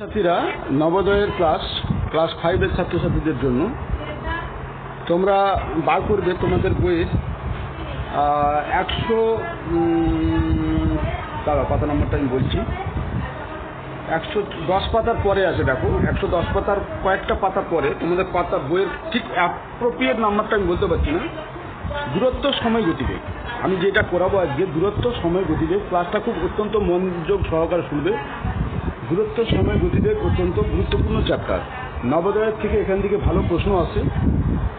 ছাত্রীরা নবোদয়ের ক্লাস 5 এর ছাত্রছাত্রীদের জন্য তোমরা বার করবে তোমাদের বইয়ের 100 পাতা নম্বরটা আমি বলছি 110 পাতার পরে আছে। দেখো 110 পাতার কয়েকটা পাতা পরে তোমাদের পাতা বইয়ের ঠিক অ্যাপ্রোপ্রিয়েট নাম্বারটা আমি বলতে পারছি না। দূরত্ব সময় গতিবেগ আমি যেটা করাবো আজকে, দূরত্ব সময় গতিবেগ। ক্লাসটা খুব অত্যন্ত মনোযোগ সহকারে শুনবে। দূরত্ব সময় গতিবেগ অত্যন্ত গুরুত্বপূর্ণ চ্যাপ্টার। নবোদয়ের থেকে এখান থেকে ভালো প্রশ্ন আসে,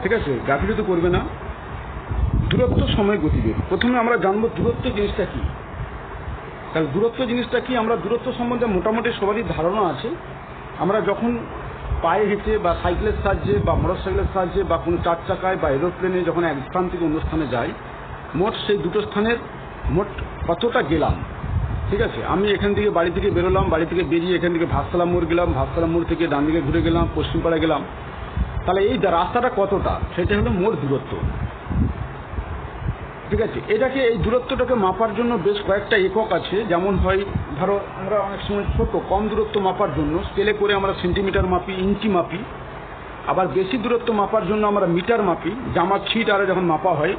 ঠিক আছে, গাফিলতি করবে না। দূরত্ব সময় গতিবেগ, প্রথমে আমরা জানবো দূরত্ব জিনিসটা কি। তাহলে দূরত্ব জিনিসটা কি, আমরা দূরত্ব সম্বন্ধে মোটামুটি সবারই ধারণা আছে। আমরা যখন পায়ে হেঁটে বা সাইকেলের সাহায্যে বা মোটর সাইকেলের সাহায্যে বা কোনো চার চাকায় বা এরোপ্লেনে যখন এক স্থান থেকে অন্য স্থানে যাই, মোট সেই দুটো স্থানের মোট কতটা গেলাম, ঠিক আছে। আমি এখান থেকে বাড়ি থেকে বেরোলাম, বাড়ি থেকে বেরিয়ে এখান থেকে ভাতসালাম মোড় গেলাম, ভাতসালাম মোড় থেকে ডান দিকে ঘুরে গেলাম, পশ্চিমপাড়া গেলাম। তাহলে এই রাস্তাটা কতটা, সেটা হলো মোট দূরত্ব, ঠিক আছে। এটাকে এই দূরত্বটাকে মাপার জন্য বেশ কয়েকটা একক আছে। যেমন হয় ধরো আমরা অনেক সময় ছোট কম দূরত্ব মাপার জন্য স্কেলে করে আমরা সেন্টিমিটার মাপি, ইঞ্চি মাপি। আবার বেশি দূরত্ব মাপার জন্য আমরা মিটার মাপি, জামার ছিট আরে যখন মাপা হয়।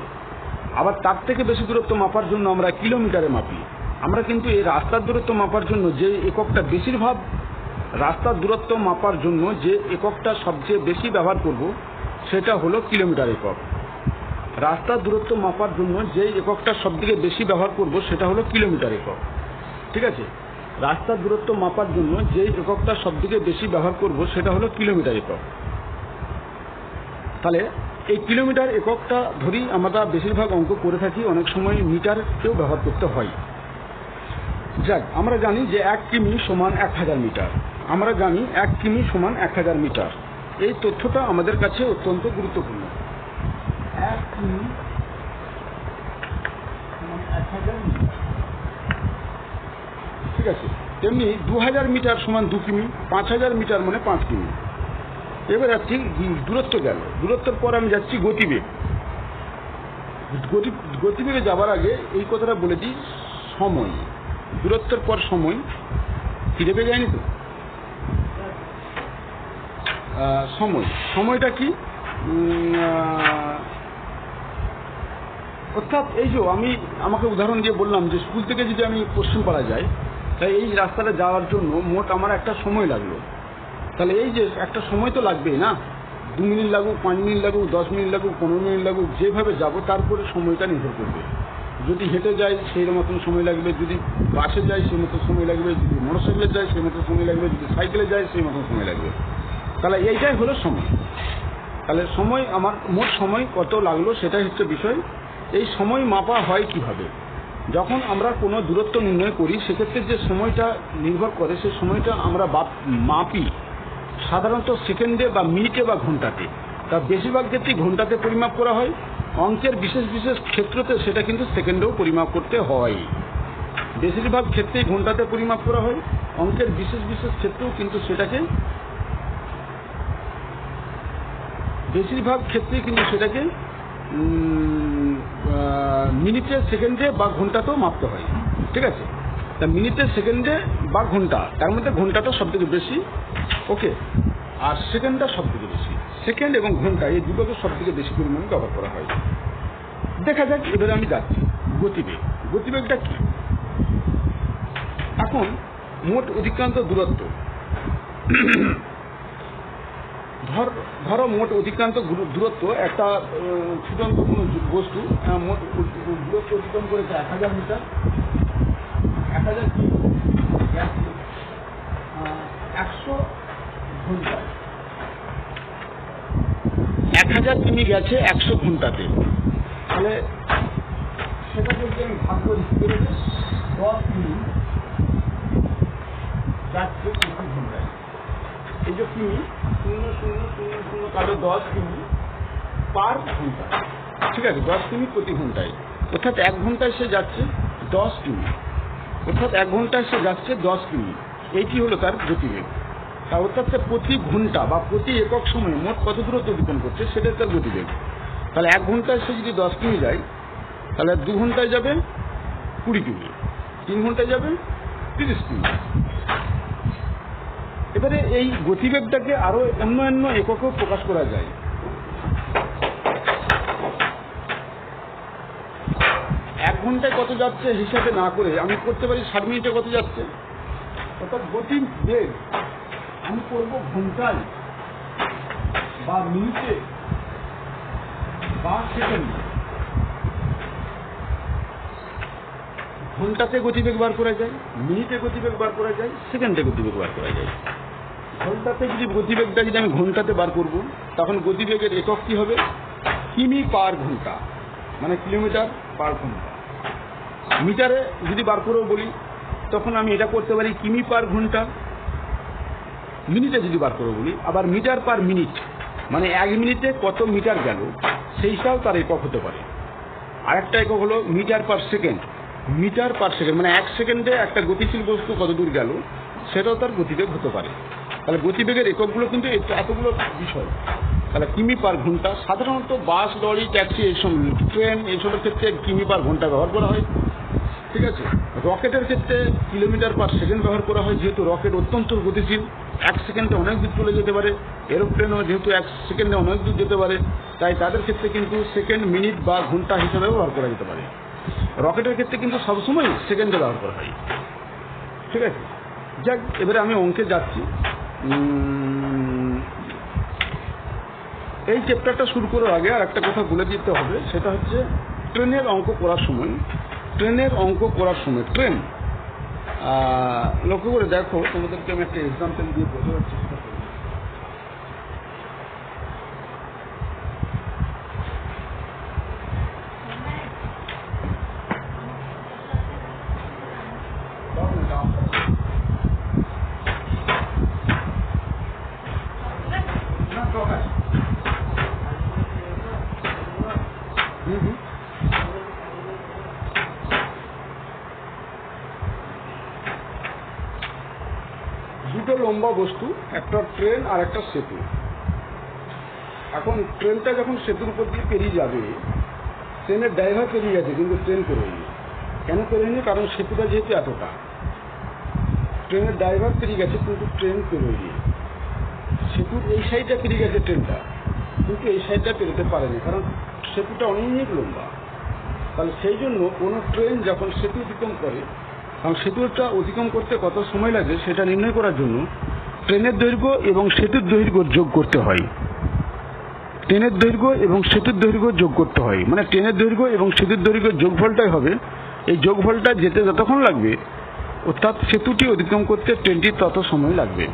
আবার তার থেকে বেশি দূরত্ব মাপার জন্য আমরা কিলোমিটারে মাপি। আমরা কিন্তু এই রাস্তার দূরত্ব মাপার জন্য যে এককটা বেশিরভাগ রাস্তার দূরত্ব মাপার জন্য যে এককটা সবচেয়ে বেশি ব্যবহার করব সেটা হলো কিলোমিটার একক। রাস্তার দূরত্ব মাপার জন্য যে এককটা সবথেকে বেশি ব্যবহার করব সেটা হলো কিলোমিটার একক, ঠিক আছে। রাস্তার দূরত্ব মাপার জন্য যে এককটা সবথেকে বেশি ব্যবহার করব সেটা হলো কিলোমিটার একক। তাহলে এই কিলোমিটার এককটা ধরি আমরা বেশিরভাগ অঙ্ক করে থাকি, অনেক সময় মিটারকেও ব্যবহার করতে হয়। যাক, আমরা জানি যে 1 কিমি সমান 1000 মিটার। আমরা জানি 1 কিমি সমান 1000 মিটার। এই তথ্যটা আমাদের কাছে অত্যন্ত গুরুত্বপূর্ণ। 1 কিমি সমান 1000 মিটার, ঠিক আছে। তেমনি 2000 মিটার সমান 2 কিমি, 5000 মিটার মানে 5 কিমি। এবার যাচ্ছি দূরত্ব গেল, দূরত্বের পর আমি যাচ্ছি গতিবেগ। গতিবেগে যাবার আগে এই কথাটা বলে দিই, সময়। দূরত্বের পর সময় ফিরে পেয়ে যায়নি তো। সময়টা কি, অর্থাৎ এই যে আমাকে উদাহরণ দিয়ে বললাম যে স্কুল থেকে যদি আমি পশ্চিমপাড়া যাই, তাই এই রাস্তাটা যাওয়ার জন্য মোট আমার একটা সময় লাগলো। তাহলে এই যে একটা সময় তো লাগবেই না, 2 মিনিট লাগুক, 5 মিনিট লাগুক, 10 মিনিট লাগুক, 15 মিনিট লাগুক, যেভাবে যাবো তারপরে সময়টা নির্ভর করবে। যদি হেঁটে যাই সেই মতন সময় লাগবে, যদি বাসে যাই সেই মতো সময় লাগবে, যদি মোটরসাইকেলে যাই সেই মতো সময় লাগবে, যদি সাইকেলে যাই সেই মতো সময় লাগবে। তাহলে এইটাই হলো সময়। তাহলে সময় আমার মোট সময় কত লাগলো সেটাই হচ্ছে বিষয়। এই সময় মাপা হয় কিভাবে, যখন আমরা কোনো দূরত্ব নির্ণয় করি সেক্ষেত্রে যে সময়টা নির্ভর করে সেই সময়টা আমরা মাপি সাধারণত সেকেন্ডে বা মিনিটে বা ঘন্টাতে। তা বেশিরভাগ ক্ষেত্রেই ঘন্টাতে পরিমাপ করা হয়। অঙ্কের বিশেষ বিশেষ ক্ষেত্রতে সেটা কিন্তু সেকেন্ডেও পরিমাপ করতে হয়। বেশিরভাগ ক্ষেত্রেই ঘন্টাতে পরিমাপ করা হয়, অঙ্কের বিশেষ বিশেষ ক্ষেত্রেও কিন্তু সেটাকে মিনিটে, সেকেন্ডে বা ঘন্টাতেও মাপতে হয়, ঠিক আছে। তা মিনিটে, সেকেন্ডে বা ঘন্টা, তার মধ্যে ঘন্টাটা সব থেকে বেশি, ওকে, আর সেকেন্ডটা সব থেকে বেশি। সেকেন্ড এবং ঘন্টা এই দুটোকে সব থেকে বেশি পরিমাণে ব্যবহার করা হয়। দেখা যাক, এবারে আমি যাচ্ছি গতিবেগ। গতিবেগটা কি, এখন মোট অতিক্রান্ত দূরত্ব, ধরো মোট অতিক্রান্ত দূরত্ব একটা ছুটন্ত কোনো বস্তু মোট দূরত্ব অতিক্রম করেছে 1000 মিটার, 1000 কিমি, 100 ঘন্টায়। 1000 কিমি গেছে 100 ঘন্টাতে। তাহলে সেটাকে যদি আমি ভাগ করি 10 কিমি যাচ্ছে প্রতি ঘন্টায়। এই যে কিমি 0.000 কালো 10 কিমি পার ঘন্টা, ঠিক আছে, 10 কিমি প্রতি ঘন্টায়। অর্থাৎ 1 ঘন্টায় সে যাচ্ছে 10 কিমি, অর্থাৎ 1 ঘন্টায় সে যাচ্ছে 10 কিমি। এইটি হলো তার গতিবেগ। তা অর্থাৎ প্রতি ঘন্টা বা প্রতি একক সময়ে মোট কত দূরত্ব অতিক্রম করছে সেটাই তার গতিবেগ। তাহলে 1 ঘন্টায় সে যদি 10 কিমি যায়, তাহলে 2 ঘন্টায় যাবে 20 কিমি, 3 ঘন্টায় যাবে 30 কিমি। এবারে এই গতিবেগটাকে আরো অন্যান্য এককেও প্রকাশ করা যায়। 1 ঘন্টায় কত যাচ্ছে হিসাবে না করে আমি করতে পারি 60 মিনিটে কত যাচ্ছে। অর্থাৎ গতিবেগ আমি করবো ঘন্টায় বা মিনিটে বা সেকেন্ডে। ঘন্টাতে গতিবেগ বার করা যায়, মিনিটে গতিবেগ বার করা যায়, সেকেন্ডে গতিবেগ বার করা যায়। ঘন্টাতে যদি গতিবেগটা যদি আমি ঘন্টাতে বার করব, তখন গতিবেগের একক কি হবে? কিমি পার ঘন্টা, মানে কিলোমিটার পার ঘন্টা। মিটারে যদি বার করে বলি, তখন আমি এটা করতে পারি কিমি পার ঘন্টা। মিনিটে যদি বার করে বলি, আবার মিটার পার মিনিট, মানে 1 মিনিটে কত মিটার গেল সেইটাও তার একক হতে পারে। আরেকটা একক হলো metre per second. Metre per second মানে 1 সেকেন্ডে একটা গতিশীল বস্তু কত দূর গেল সেটাও তার গতিবেগ হতে পারে। তাহলে গতিবেগের এককগুলো কিন্তু এতগুলো বিষয়। তাহলে কিমি পার ঘন্টা, সাধারণত বাস, লরি, ট্যাক্সি, এইসব ট্রেন এইসবের ক্ষেত্রে কিমি পার ঘন্টা ব্যবহার করা হয়। ঠিক আছে। রকেটের ক্ষেত্রে কিলোমিটার পার সেকেন্ড ব্যবহার করা হয়, যেহেতু রকেট অত্যন্ত গতিশীল, 1 সেকেন্ডে অনেক দূর চলে যেতে পারে। এরোপ্লেনও যেহেতু 1 সেকেন্ডে অনেক দূর যেতে পারে, তাই তাদের ক্ষেত্রে কিন্তু সেকেন্ড, মিনিট বা ঘন্টা হিসেবে ব্যবহার করা যেতে পারে। রকেটের ক্ষেত্রে কিন্তু সবসময় সেকেন্ডে ব্যবহার করা হয়। ঠিক আছে। যাক, এবারে আমি অঙ্কে যাচ্ছি। এই চ্যাপ্টারটা শুরু করার আগে আর একটা কথা বলে দিতে হবে, সেটা হচ্ছে ট্রেনের অঙ্ক করার সময় ট্রেন লক্ষ্য করে দেখো, তোমাদেরকে আমি একটা এক্সাম্পল দিয়ে বোঝানোর চেষ্টা করি। দুটো লম্বা বস্তু, একটা ট্রেন আর একটা সেতু। এখন ট্রেনটা যখন সেতুর উপর দিয়ে পেরিয়ে যাবে, ট্রেনের ড্রাইভার পেরিয়ে গেছে কিন্তু ট্রেন পেরোয়নি। কেন পেরোয়নি? কারণ সেতুটা যেহেতু এতটা, ট্রেনের ড্রাইভার পেরিয়ে গেছে কিন্তু ট্রেন পেরোয়নি। সেতুর এই সাইডটা পেরিয়ে গেছে ট্রেনটা, কিন্তু এই সাইডটা পেরোতে পারেনি, কারণ সেতুটা অনেক লম্বা। তাহলে সেই জন্য কোনো ট্রেন যখন সেতু অতিক্রম করে, কারণ সেতুটা অতিক্রম করতে কত সময় লাগে সেটা নির্ণয় করার জন্য ট্রেনের দৈর্ঘ্য এবং সেতুর দৈর্ঘ্য যোগ করতে হয়। ট্রেনের দৈর্ঘ্য এবং সেতুর দৈর্ঘ্য যোগ করতে হয়, মানে ট্রেনের দৈর্ঘ্য এবং সেতুর দৈর্ঘ্যের যোগফলটাই হবে। এই যোগফলটা যেতে যতক্ষণ লাগবে, অর্থাৎ সেতুটি অতিক্রম করতে ট্রেনটির তত সময় লাগবে।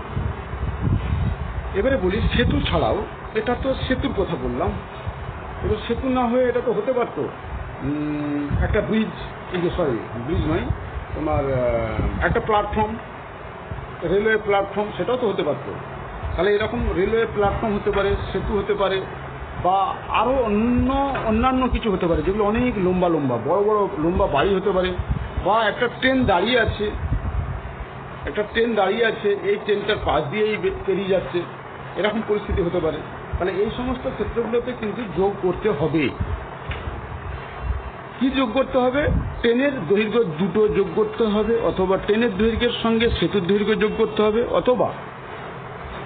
এবারে বলি সেতু ছাড়াও, এটা তো সেতুর কথা বললাম, এবার সেতু না হয়ে এটা তো হতে পারতো একটা ব্রিজ, ব্রিজ নয়, তোমার একটা প্ল্যাটফর্ম, রেলওয়ে প্ল্যাটফর্ম, সেটাও তো হতে পারতো। তাহলে এরকম রেলওয়ে প্ল্যাটফর্ম হতে পারে, সেতু হতে পারে, বা আরও অন্যান্য কিছু হতে পারে যেগুলো অনেক লম্বা লম্বা, বড় বড় লম্বা বাড়ি হতে পারে। বা একটা ট্রেন দাঁড়িয়ে আছে, এই ট্রেনটার পাশ দিয়েই পেরিয়ে যাচ্ছে, এরকম পরিস্থিতি হতে পারে। তাহলে এই সমস্ত ক্ষেত্রগুলোতে কিন্তু যোগ করতে হবে। কি যোগ করতে হবে? ট্রেনের দৈর্ঘ্য দুটো যোগ করতে হবে, অথবা ট্রেনের দৈর্ঘ্যের সঙ্গে সেতুর দৈর্ঘ্য যোগ করতে হবে, অথবা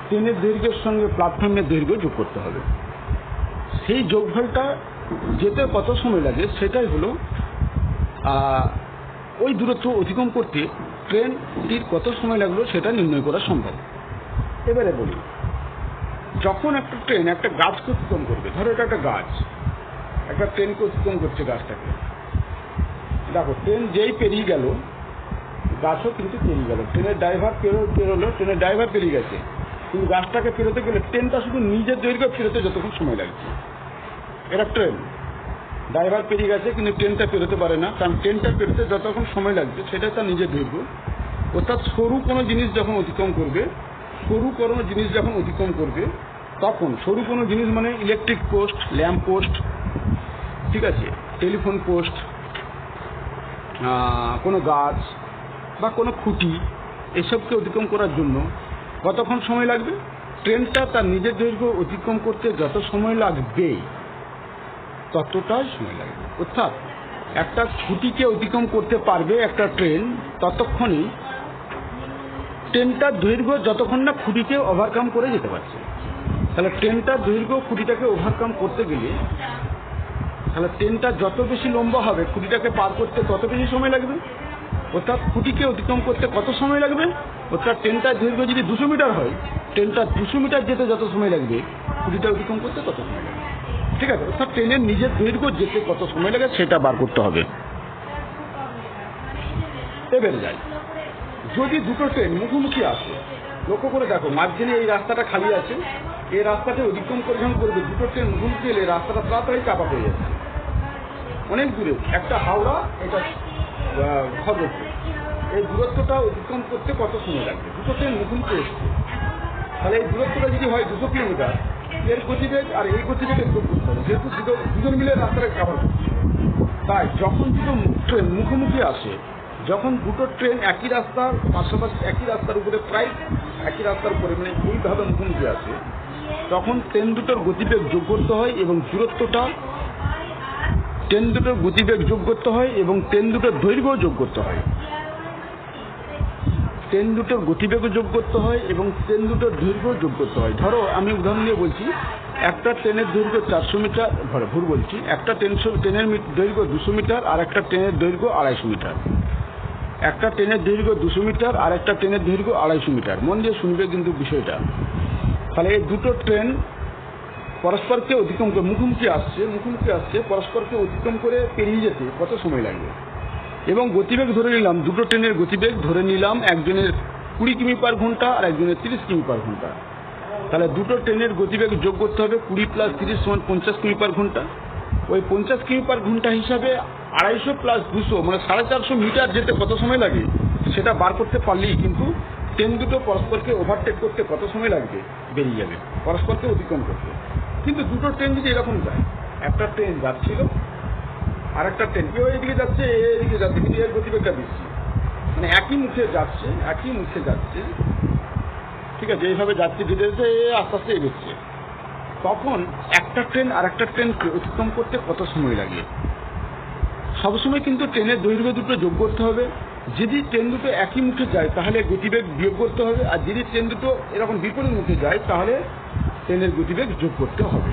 ট্রেনের দৈর্ঘ্যের সঙ্গে প্ল্যাটফর্মের দৈর্ঘ্য যোগ করতে হবে। সেই যোগফলটা যেতে কত সময় লাগে সেটাই হলো ওই দূরত্ব অতিক্রম করতে ট্রেনটির কত সময় লাগলো সেটা নির্ণয় করা সম্ভব। এবারে বলি, যখন একটা ট্রেন একটা গাছকে অতিক্রম করবে, ধরো এটা একটা গাছ, একটা ট্রেনকে অতিক্রম করছে গাছটাকে, দেখো ট্রেন যেই পেরিয়ে গেল গাছও কিন্তু পেরিয়ে গেল। ট্রেনের ড্রাইভার পেরোলো, ট্রেনের ড্রাইভার পেরিয়ে গেছে, কিন্তু গাছটাকে ফেরোতে গেলে ট্রেনটা শুধু নিজের দৈর্ঘ্য ফেরোতে যতক্ষণ সময় লাগছে। এটা ট্রেন, ড্রাইভার পেরিয়ে গেছে কিন্তু ট্রেনটা পেরোতে পারে না, কারণ ট্রেনটা পেরোতে যতক্ষণ সময় লাগছে সেটা তার নিজের দৈর্ঘ্য। অর্থাৎ সরু কোনো জিনিস যখন অতিক্রম করবে, তখন সরু কোনো জিনিস মানে ইলেকট্রিক পোস্ট, ল্যাম্প পোস্ট, ঠিক আছে, টেলিফোন পোস্ট, কোনো গাছ বা কোনো খুঁটি, এসবকে অতিক্রম করার জন্য কতক্ষণ সময় লাগবে? ট্রেনটা তার নিজের দৈর্ঘ্য অতিক্রম করতে যত সময় লাগবে ততটাই সময় লাগবে। অর্থাৎ একটা খুঁটিকে অতিক্রম করতে পারবে একটা ট্রেন ততক্ষণই ট্রেনটার দৈর্ঘ্য যতক্ষণ না খুঁটিকে ওভারকাম করে যেতে পারছে। তাহলে ট্রেনটার দৈর্ঘ্য খুঁটিটাকে ওভারকাম করতে গেলে তাহলে ট্রেনটা যত বেশি লম্বা হবে খুঁটিটাকে পার করতে তত বেশি সময় লাগবে, অর্থাৎ খুঁটিকে অতিক্রম করতে কত সময় লাগবে, অর্থাৎ ট্রেনটার দৈর্ঘ্য যদি 200 মিটার হয়, ট্রেনটা 200 মিটার যেতে যত সময় লাগবে খুঁটিটা অতিক্রম করতে তত সময় লাগবে। ঠিক আছে, অর্থাৎ ট্রেনের নিজের দৈর্ঘ্য যেতে কত সময় লাগে সেটা বার করতে হবে। এবার যাই, যদি দুটো ট্রেন মুখোমুখি আসে, লক্ষ্য করে দেখো মাঝখানে এই রাস্তাটা খালি আছে, এই রাস্তাটা অতিক্রম করে যখন করবে দুটো ট্রেন মুখোমুখি এলে রাস্তাটা তাড়াতাড়ি চাপা হয়ে যাচ্ছে। অনেক দূরে একটা হাওড়া, এটা খড়গপুর, এই দূরত্বটা অতিক্রম করতে কত সময় লাগবে? দুটো ট্রেন মুখোমুখি এসছে, তাহলে এই দূরত্বটা যদি হয় 200 কিলোমিটার, এর গতিবেগ আর এই গতিবেগের যোগ করতে হবে, যেহেতু দুজন মিলে রাস্তাটা কাভার করছে। তাই যখন দুটো ট্রেন মুখোমুখি আসে, যখন দুটো ট্রেন একই রাস্তার পাশাপাশি একই রাস্তার উপরে প্রায় একই রাস্তার উপরে মানে এইভাবে মুখোমুখি আসে, তখন ট্রেন দুটোর গতিবেগ যোগ করতে হয় এবং দূরত্বটা ট্রেন দুটোর গতিবেগ যোগ করতে হয় এবং ট্রেন দুটোর দৈর্ঘ্য যোগ করতে হয়। ট্রেন দুটোর গতিবেগও যোগ করতে হয় এবং ট্রেন দুটোর দৈর্ঘ্য যোগ করতে হয়। ধরো আমি উদাহরণ দিয়ে বলছি, একটা ট্রেনের দৈর্ঘ্য 400 মিটার, ভুল বলছি, একটা ট্রেনের দৈর্ঘ্য 200 মিটার আর একটা ট্রেনের দৈর্ঘ্য 250 মিটার। একটা ট্রেনের দৈর্ঘ্য 200 মিটার আর একটা ট্রেনের দৈর্ঘ্য 250 মিটার। মন দিয়ে শুনবে কিন্তু বিষয়টা। তাহলে এই দুটো ট্রেন পরস্পরকে অতিক্রম করে মুখোমুখি আসছে, পরস্পরকে অতিক্রম করে পেরিয়ে যেতে কত সময় লাগবে? এবং গতিবেগ ধরে নিলাম, দুটো ট্রেনের গতিবেগ ধরে নিলাম, একজনের 20 কিমি পার ঘন্টা আর একজনের 30 কিমি পার ঘন্টা। তাহলে দুটো ট্রেনের গতিবেগ যোগ করতে হবে, 20 + 30 = 50 কিমি পার ঘন্টা। ওই 50 কিমি পার ঘন্টা হিসাবে 250 + 200 মানে 450 মিটার যেতে কত সময় লাগে সেটা বার করতে পারলেই কিন্তু ট্রেন দুটো পরস্পরকে ওভারটেক করতে কত সময় লাগবে বেরিয়ে যাবে, পরস্পরকে অতিক্রম করতে। কিন্তু দুটো ট্রেন যদি এরকম যায়, একটা ট্রেন যাচ্ছিল আর একটা ট্রেন কেউ এদিকে যাচ্ছে এদিকে যাচ্ছে, কিন্তু এর গতিবেগটা বেশি, মানে একই মুখে যাচ্ছে, ঠিক আছে, এইভাবে যাচ্ছে যেতে যেতে আস্তে আস্তে এগোচ্ছে, তখন একটা ট্রেন আর একটা ট্রেনকে অতিক্রম করতে কত সময় লাগে? সবসময় কিন্তু ট্রেনের দৈর্ঘ্য দুটো যোগ করতে হবে। যদি ট্রেন দুটো একই মুখে যায় তাহলে গতিবেগ বিয়োগ করতে হবে, আর যদি ট্রেন দুটো এরকম বিপরীত মুখে যায় তাহলে ট্রেনের গতিবেগ যোগ করতে হবে।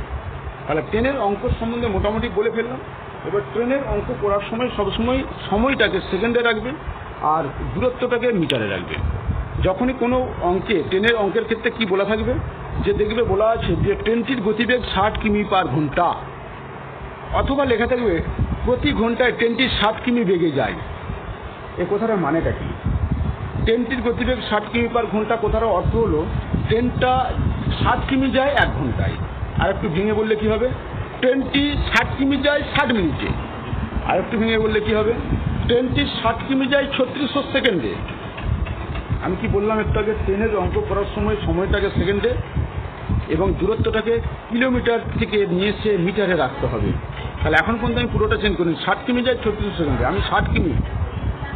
তাহলে ট্রেনের অঙ্ক সম্বন্ধে মোটামুটি বলে ফেললাম। এবার ট্রেনের অঙ্ক করার সময় সবসময় সময়টাকে সেকেন্ডে রাখবে আর দূরত্বটাকে মিটারে রাখবে। যখনই কোনো অঙ্কে, ট্রেনের অঙ্কের ক্ষেত্রে কি বলা থাকবে, যে দেখবে বলা আছে যে ট্রেনটির গতিবেগ 60 কিমি পার ঘন্টা, অথবা লেখা থাকবে প্রতি ঘন্টায় ট্রেনটি 60 কিমি বেগে যায়। এ কথাটার মানেটা কি? ট্রেনটির গতিবেগ 60 কিমি পার ঘন্টা কথার অর্থ হলো ট্রেনটা 60 কিমি যায় 1 ঘন্টায়। আর একটু ভেঙে বললে কি হবে? ট্রেনটি 60 কিমি যায় 60 মিনিটে। আর একটু ভেঙে বললে কি হবে? ট্রেনটি 60 কিমি যায় 3600 সেকেন্ডে। আমি কি বললাম একটু আগে, ট্রেনের অঙ্ক করার সময় সময়টাকে সেকেন্ডে এবং দূরত্বটাকে কিলোমিটার থেকে নিয়ে এসে মিটারে রাখতে হবে। তাহলে এখন পর্যন্ত আমি পুরোটা চেঞ্জ করি, 60 কিমি যায় 3600 সেকেন্ডে। আমি 60 কিমি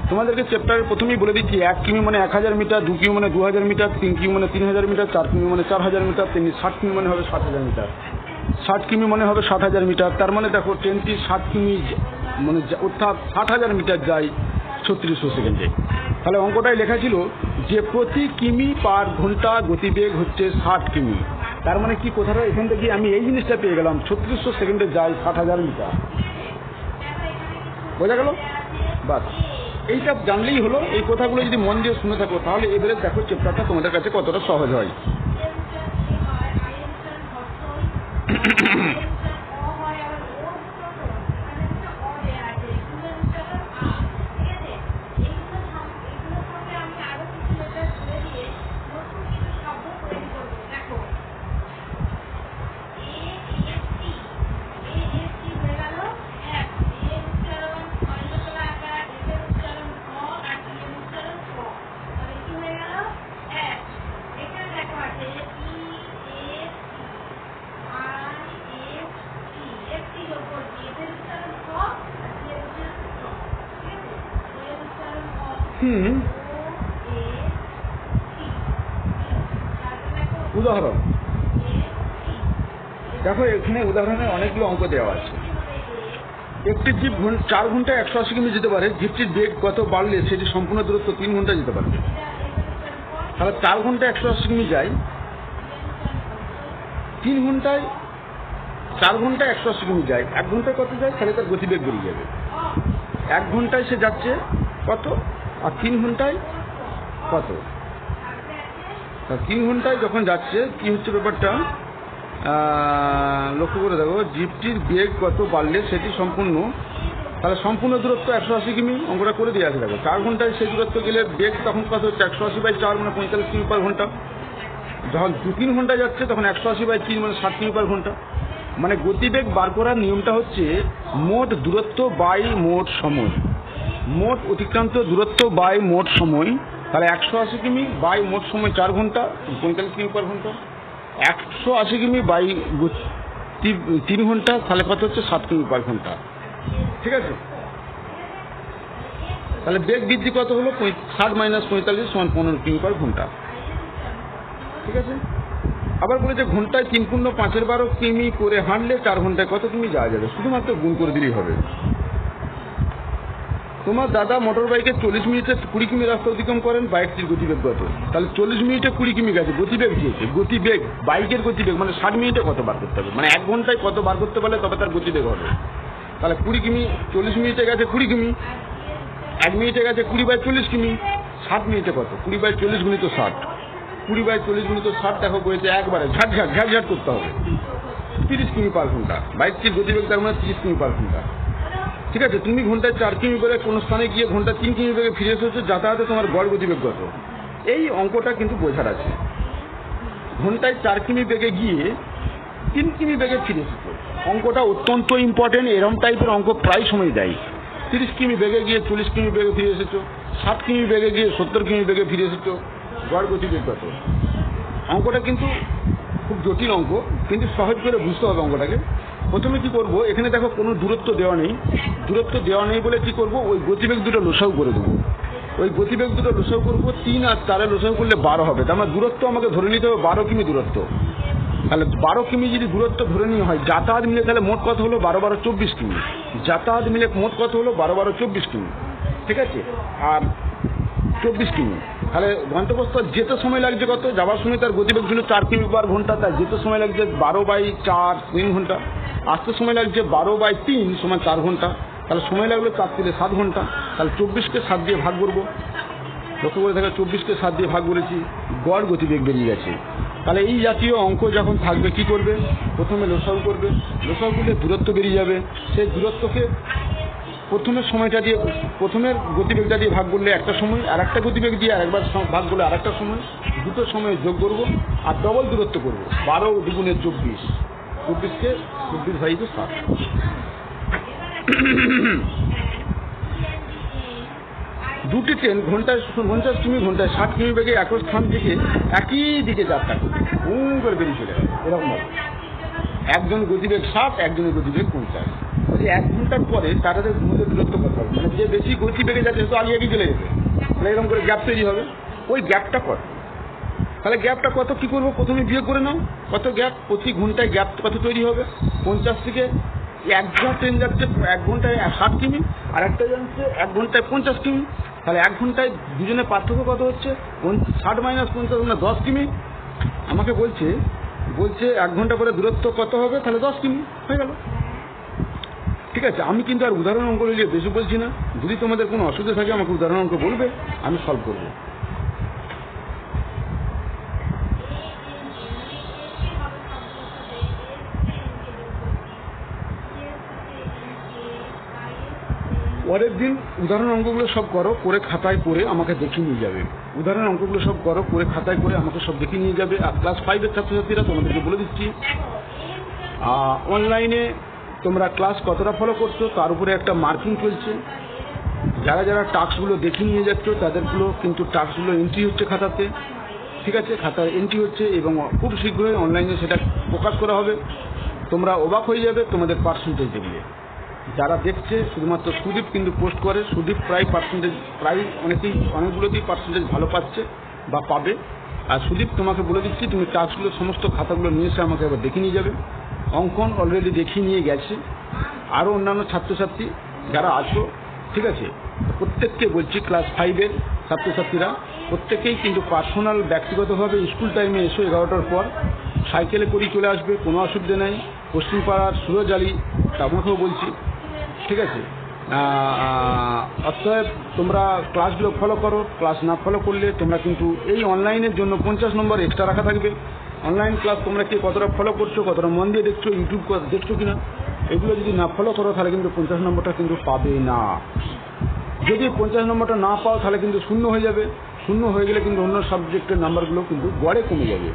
তোমাদেরকে চ্যাপ্টারের প্রথমেই বলে দিচ্ছি, 1 কিমি মানে 1000 মিটার, 2 কিমি মানে 2000 মিটার, 3 কিমি মানে 3000 মিটার, 4 কিমি মানে 4000 মিটার, 60 কিমি মানে হবে 7000 মিটার, 60 কিমি মানে হবে 60,000 মিটার। তার মানে দেখো ট্রেনটি 60 কিমি মানে অর্থাৎ 60,000 মিটার যায় 3600 সেকেন্ডে। তাহলে অঙ্কটাই লেখা ছিল যে প্রতি কিমি পার ঘন্টা গতিবেগ হচ্ছে 60 কিমি। তার মানে কি কথাটা এখান থেকে আমি এই জিনিসটা পেয়ে গেলাম, 3600 সেকেন্ডে যায় 60,000 মিটার। বোঝা গেল? বাস এইটা জানলেই হলো। এই কথাগুলো যদি মন দিয়ে শুনে থাকো তাহলে এবারে দেখো চ্যাপ্টারটা তোমাদের কাছে কতটা সহজ হয়। উদাহরণ দেখো, এখানে উদাহরণে অনেকগুলো অঙ্ক দেওয়া আছে। একটি জিপ 4 ঘন্টায় 180 কিমি যেতে পারে। জিপটির বেগ কত বাড়লে সেটি সম্পূর্ণ দূরত্ব 3 ঘন্টা যেতে পারবে। তাহলে 4 ঘন্টায় 180 কিমি যায়, 3 ঘন্টায় 4 ঘন্টায় 180 কিমি যায়, 1 ঘন্টায় কত যায়? তাহলে তার গতিবেগ বেরিয়ে যাবে। 1 ঘন্টায় সে যাচ্ছে কত, আর 3 ঘন্টায় কত? 3 ঘন্টায় যখন যাচ্ছে কি হচ্ছে ব্যাপারটা লক্ষ্য করে দেখো, জিপটির বেগ কত বাড়লে সেটি সম্পূর্ণ, তাহলে সম্পূর্ণ দূরত্ব 180 কিমি, অঙ্কটা করে দিয়ে আসে। দেখো 4 ঘন্টায় সেই দূরত্ব গেলে বেগ তখন কত হচ্ছে? 180/4 মানে 45 কিমি পার ঘন্টা। যখন 2-3 ঘন্টা যাচ্ছে তখন 180/3 মানে 60 কিমি পার ঘন্টা। মানে গতিবেগ বার করার নিয়মটা হচ্ছে মোট দূরত্ব বাই মোট সময়, মোট অতিক্রান্ত দূরত্ব বাই মোট সময়। তাহলে 180 কিমি বাই মোট সময় 4 ঘন্টা 45 কিমি পার ঘন্টা, 180 কিমি বাই 3 ঘন্টা, তাহলে কত হচ্ছে? 7 কিমি পার ঘন্টা। ঠিক আছে, তাহলে বেগ বৃদ্ধি কত হলো? 60 - 45 = 15 কিমি পার ঘন্টা। ঠিক আছে, আবার বলেছে ঘন্টায় 3 × 5^12 কিমি করে হাঁটলে 4 ঘন্টায় কত কিমি যাওয়া যাবে? শুধুমাত্র গুণ করে দিলেই হবে। তোমার দাদা মোটর বাইকে 40 মিনিটে 20 কিমি রাস্তা অতিক্রম করেন, বাইকটির গতিবেগ কত? তাহলে 40 মিনিটে 20 কিমি গেছে, গতিবেগ দিয়েছে। গতিবেগ বাইকের গতিবেগ মানে 60 মিনিটে কত বার করতে হবে, মানে 1 ঘন্টায় কত বার করতে পারলে তবে তার গতিবেগ হবে। তাহলে 20 কিমি, 40 মিনিটে গেছে 20 কিমি, 1 মিনিটে গেছে 20/40 কিমি, 60 মিনিটে কত? 20/40 গুণিত 60, 20/40 গুণিত 60 দেখো বলেছে একবারে ঝাট করতে হবে, 30 কিমি পার ঘন্টা। বাইকটির গতিবেগ তার মানে 30 কিমি পার ঘন্টা। ঠিক আছে, তুমি ঘন্টায় 4 কিমি বেগে কোনো স্থানে গিয়ে ঘন্টায় 3 কিমি বেগে ফিরে এসেছো, যাতায়াতে তোমার গড় গতিবেগ কত? এই অঙ্কটা কিন্তু বোঝার আছে। ঘন্টায় 4 কিমি বেগে গিয়ে 3 কিমি বেগে ফিরে এসেছো, অঙ্কটা অত্যন্ত ইম্পর্টেন্ট। এরম টাইপের অঙ্ক প্রায় সময় দেয়। 30 কিমি বেগে গিয়ে 40 কিমি বেগে ফিরে এসেছো, 7 কিমি বেগে গিয়ে 70 কিমি বেগে ফিরে এসেছো, গড় গতিবেগ কত? অঙ্কটা কিন্তু খুব জটিল অঙ্ক, কিন্তু সহজ করে বুঝতে হবে অঙ্কটাকে। প্রথমে কি করব, এখানে দেখো কোনো দূরত্ব দেওয়া নেই, দূরত্ব দেওয়া নেই বলে কি করব, ওই গতিবেগ দুটো লসাগু করে দেবো। ওই গতিবেগ দুটো লসাগু করবো, 3 আর 4 লসাগু করলে 12 হবে। তার মানে দূরত্ব আমাকে ধরে নিতে হবে 12 কিমি দূরত্ব। তাহলে 12 কিমি যদি দূরত্ব ধরে নিয়ে হয়, যাতায়াত মিলে তাহলে মোট কত হলো? 12 12 24 কিমি। যাতায়াত মিলে মোট কত হলো? 12 12 24 কিমি। ঠিক আছে, আর 24 কিমি। তাহলে গন্তব্যস্থল যেতে সময় লাগছে কত? যাওয়ার সময় তার গতিবেগ ছিল 4 কিমি পার ঘন্টা, তার যেতে সময় লাগছে 12/4 3 ঘন্টা, আসতে সময় লাগছে 12/3 = 4 ঘন্টা। তাহলে সময় লাগলো 4 × 7 ঘন্টা। তাহলে 24কে 7 দিয়ে ভাগ করবো। লক্ষ্য করে দেখা, 24কে 7 দিয়ে ভাগ করেছি, গড় গতিবেগ বেরিয়ে গেছে। তাহলে এই জাতীয় অঙ্ক যখন থাকবে কি করবে? প্রথমে লসাগু করবে, লসাগু করলে দূরত্ব বেরিয়ে যাবে। সেই দূরত্বকে প্রথমের সময়টা দিয়ে, প্রথমের গতিবেগটা দিয়ে ভাগ করলে একটা সময়, আর একটা গতিবেগ দিয়ে আরেকবার ভাগ করলে আর একটা সময়, দুটো সময় যোগ করব আর ডবল দূরত্ব করব। 12 × 2 = 24, 24কে 24/7। দুটি ট্রেন ঘন্টায় 50 কিমি, ঘন্টায় 60 কিমি বেগে একই স্থান থেকে একই দিকে যাত্রা করবে, করে বেরিয়ে চলে যাবে। এরকম হবে, একজন গতিবেগ 60, একজনের গতিবেগ 50। 1 ঘন্টার পরে তাদের মধ্যে দূরত্ব কত হবে? মানে যে বেশি গতিবেগে যাচ্ছে তো আগে চলে যেতে, তাহলে এরকম করে গ্যাপ তৈরি হবে। ওই গ্যাপটা কত? তাহলে গ্যাপটা কত কি করবো? প্রথমে বিয়োগ করে নাও, কত গ্যাপ প্রতি ঘন্টায় গ্যাপ কত তৈরি হবে? 50 থেকে একটা ট্রেন যাচ্ছে 1 ঘন্টায় 60 কিমি, আর একটা যাচ্ছে 1 ঘন্টায় 50 কিমি। তাহলে 1 ঘন্টায় দুজনের পার্থক্য কত হচ্ছে? 60 - 50 মানে 10 কিমি। আমাকে বলছে 1 ঘন্টা পরে দূরত্ব কত হবে? তাহলে 10 কিমি হয়ে গেল। ঠিক আছে, আমি কিন্তু আর উদাহরণ অঙ্ক নিয়ে বেশি বলছি না। যদি তোমাদের কোনো অসুবিধা থাকে আমাকে উদাহরণ অঙ্ক বলবে, আমি সলভ করবো। পরের দিন উদাহরণ অঙ্কগুলো সব করো, করে খাতায় করে আমাকে দেখিয়ে নিয়ে যাবে। উদাহরণ অঙ্কগুলো সব করো, করে খাতায় করে আমাকে সব দেখিয়ে নিয়ে যাবে। আর ক্লাস 5-এর ছাত্রছাত্রীরা তোমাদেরকে বলে দিচ্ছি, অনলাইনে তোমরা ক্লাস কতটা ফলো করছো তার উপরে একটা মার্কিং চলছে। যারা যারা টাস্কগুলো দেখিয়ে নিয়ে যাচ্ছ তাদেরগুলো কিন্তু টাস্কগুলো এন্ট্রি হচ্ছে খাতাতে। ঠিক আছে, খাতায় এন্ট্রি হচ্ছে এবং খুব শীঘ্রই অনলাইনে সেটা প্রকাশ করা হবে। তোমরা অবাক হয়ে যাবে তোমাদের পার্সেন্টেজ দেখলে। যারা দেখছে শুধুমাত্র সুদীপ কিন্তু পোস্ট করে, সুদীপ প্রায় অনেকগুলোতেই পার্সেন্টেজ ভালো পাচ্ছে বা পাবে। আর সুদীপ তোমাকে বলে দিচ্ছি, তুমি টাস্কগুলো সমস্ত খাতাগুলো নিয়ে এসে আমাকে আবার দেখে নিয়ে যাবে। অঙ্কন অলরেডি দেখিয়ে নিয়ে গেছে, আরও অন্যান্য ছাত্রছাত্রী যারা আছো, ঠিক আছে, প্রত্যেককে বলছি ক্লাস 5-এর ছাত্রছাত্রীরা প্রত্যেকেই কিন্তু পার্সোনাল ব্যক্তিগতভাবে স্কুল টাইমে এসো 11টার পর সাইকেলে করেই চলে আসবে, কোনো অসুবিধা নেই। পশ্চিমপাড়ার সুরজ আলী আপনাকেও বলছি, ঠিক আছে? অতএব তোমরা ক্লাসগুলো ফলো করো, ক্লাস না ফলো করলে তোমরা কিন্তু এই অনলাইনের জন্য 50 নম্বর এক্সট্রা রাখা থাকবে। অনলাইন ক্লাস তোমরা কি কতটা ফলো করছো, কতটা মন দিয়ে দেখছো, ইউটিউব দেখছো কিনা, এগুলো যদি না ফলো করো তাহলে কিন্তু 50 নম্বরটা কিন্তু পাবে না। যদি 50 নম্বরটা না পাও তাহলে কিন্তু শূন্য হয়ে যাবে, শূন্য হয়ে গেলে কিন্তু অন্য সাবজেক্টের নাম্বারগুলো কিন্তু গড়ে কমে যাবে।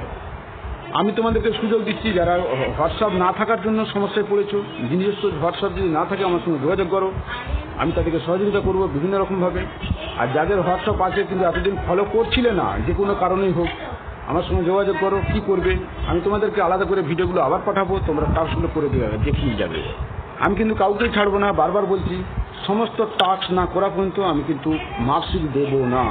আমি তোমাদেরকে সুযোগ দিচ্ছি, যারা হোয়াটসঅ্যাপ না থাকার জন্য সমস্যায় পড়েছো, নিজস্ব হোয়াটসঅ্যাপ যদি না থাকে আমার সঙ্গে যোগাযোগ করো, আমি তাদেরকে সহযোগিতা করবো বিভিন্ন রকমভাবে। আর যাদের হোয়াটসঅ্যাপ আছে কিন্তু এতদিন ফলো করছিলে না, যে কোনো কারণেই হোক, আমার সঙ্গে যোগাযোগ করো। কি করবে, আমি তোমাদেরকে আলাদা করে ভিডিওগুলো আবার পাঠাবো, তোমরা টাস্কগুলো করে দেবে, দেখিয়ে যাবে। আমি কিন্তু কাউকেই ছাড়বো না, বারবার বলছি, সমস্ত টাস্ক না করা পর্যন্ত আমি কিন্তু মার্কশিট দেবো না।